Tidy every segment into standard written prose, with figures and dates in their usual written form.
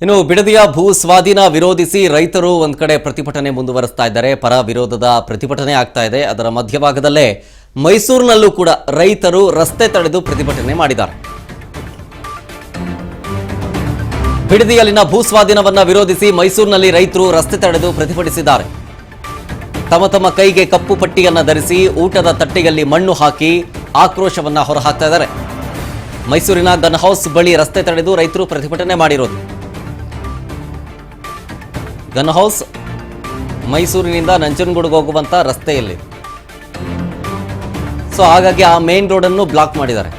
ಇನ್ನು ಬಿಡದಿಯ ಭೂ ಸ್ವಾಧೀನ ವಿರೋಧಿಸಿ ರೈತರು ಒಂದು ಕಡೆ ಪ್ರತಿಭಟನೆ ಮುಂದುವರಿಸ್ತಾ ಇದ್ದಾರೆ. ಪರ ವಿರೋಧದ ಪ್ರತಿಭಟನೆ ಆಗ್ತಾ ಇದೆ. ಅದರ ಮಧ್ಯಭಾಗದಲ್ಲೇ ಮೈಸೂರಿನಲ್ಲೂ ಕೂಡ ರೈತರು ರಸ್ತೆ ತಡೆದು ಪ್ರತಿಭಟನೆ ಮಾಡಿದ್ದಾರೆ. ಬಿಡದಿಯಲ್ಲಿನ ಭೂ ಸ್ವಾಧೀನವನ್ನ ವಿರೋಧಿಸಿ ಮೈಸೂರಿನಲ್ಲಿ ರೈತರು ರಸ್ತೆ ತಡೆದು ಪ್ರತಿಭಟಿಸಿದ್ದಾರೆ. ತಮ್ಮ ತಮ್ಮ ಕೈಗೆ ಕಪ್ಪು ಪಟ್ಟಿಯನ್ನ ಧರಿಸಿ ಊಟದ ತಟ್ಟೆಯಲ್ಲಿ ಮಣ್ಣು ಹಾಕಿ ಆಕ್ರೋಶವನ್ನ ಹೊರಹಾಕ್ತಾ ಇದ್ದಾರೆ. ಮೈಸೂರಿನ ಗನ್ ಹೌಸ್ ಬಳಿ ರಸ್ತೆ ತಡೆದು ರೈತರು ಪ್ರತಿಭಟನೆ ಮಾಡಿರೋದು. ಗನ್ ಹೌಸ್ ಮೈಸೂರಿನಿಂದ ನಂಜನಗೂಡಿಗೆ ಹೋಗುವಂತ ರಸ್ತೆಯಲ್ಲಿ, ಸೊ ಹಾಗಾಗಿ ಆ ಮೇನ್ ರೋಡ್ ಅನ್ನು ಬ್ಲಾಕ್ ಮಾಡಿದ್ದಾರೆ.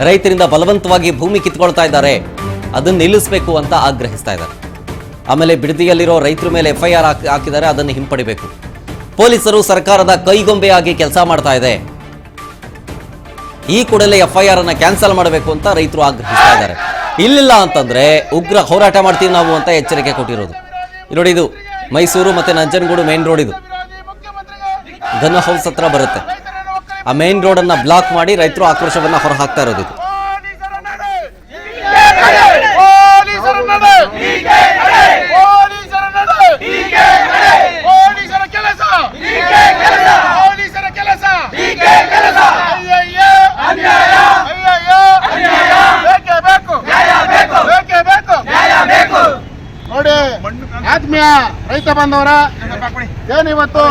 ರೈತರಿಂದ ಬಲವಂತವಾಗಿ ಭೂಮಿ ಕಿತ್ಕೊಳ್ತಾ ಇದ್ದಾರೆ, ಅದನ್ನು ನಿಲ್ಲಿಸಬೇಕು ಅಂತ ಆಗ್ರಹಿಸ್ತಾ ಇದ್ದಾರೆ. ಆಮೇಲೆ ಬಿಡದಿಯಲ್ಲಿರೋ ರೈತರ ಮೇಲೆ FIR ಹಾಕಿದ್ದಾರೆ, ಅದನ್ನು ಹಿಂಪಡಿಬೇಕು. ಪೊಲೀಸರು ಸರ್ಕಾರದ ಕೈಗೊಂಬೆಯಾಗಿ ಕೆಲಸ ಮಾಡ್ತಾ ಇದೆ, ಈ ಕೂಡಲೇ FIR ಅನ್ನ ಕ್ಯಾನ್ಸಲ್ ಮಾಡಬೇಕು ಅಂತ ರೈತರು ಆಗ್ರಹಿಸ್ತಾ ಇದ್ದಾರೆ. ಇಲ್ಲಿಲ್ಲ ಅಂತಂದ್ರೆ ಉಗ್ರ ಹೋರಾಟ ಮಾಡ್ತೀವಿ ನಾವು ಅಂತ ಎಚ್ಚರಿಕೆ ಕೊಟ್ಟಿರೋದು. ನೋಡಿ, ಇದು ಮೈಸೂರು ಮತ್ತೆ ನಂಜನಗೂಡು ಮೇನ್ ರೋಡ್, ಇದು ಗನ್ ಹೌಸ್ ಹತ್ರ ಬರುತ್ತೆ. ಆ ಮೇನ್ ರೋಡ್ ಅನ್ನ ಬ್ಲಾಕ್ ಮಾಡಿ ರೈತರು ಆಕ್ರೋಶವನ್ನ ಹೊರಹಾಕ್ತಾ ಇರೋದು. ಇದು ನೋಡಿ ಆತ್ಮೀಯ ರೈತ ಬಾಂಧವರ, ಏನಿವತ್ತು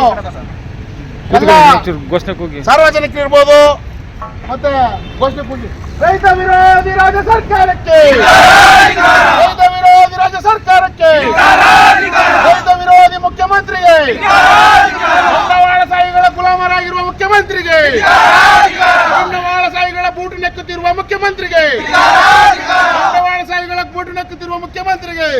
ಸಾರ್ವಜನಿಕರು ಇರ್ಬೋದು ಮತ್ತೆ ಘೋಷಣೆ ಕೂಗಿ ರೈತ ವಿರೋಧಿ ರಾಜ್ಯ ಸರ್ಕಾರಕ್ಕೆ, ರೈತ ವಿರೋಧಿ ರಾಜ್ಯ ಸರ್ಕಾರಕ್ಕೆ, ರೈತ ವಿರೋಧಿ ಮುಖ್ಯಮಂತ್ರಿಗೆ, ಬಂಡವಾಳಶಾಹಿಗಳ ಗುಲಾಮರಾಗಿರುವ ಮುಖ್ಯಮಂತ್ರಿಗೆ, ಬಂಡವಾಳಶಾಹಿಗಳ ಬೂಟು ನೆಕ್ಕುತ್ತಿರುವ ಮುಖ್ಯಮಂತ್ರಿಗೆ, ಬಂಡವಾಳಶಾಹಿಗಳ ಬೂಟು ನೆಕ್ಕುತ್ತಿರುವ ಮುಖ್ಯಮಂತ್ರಿಗೆ,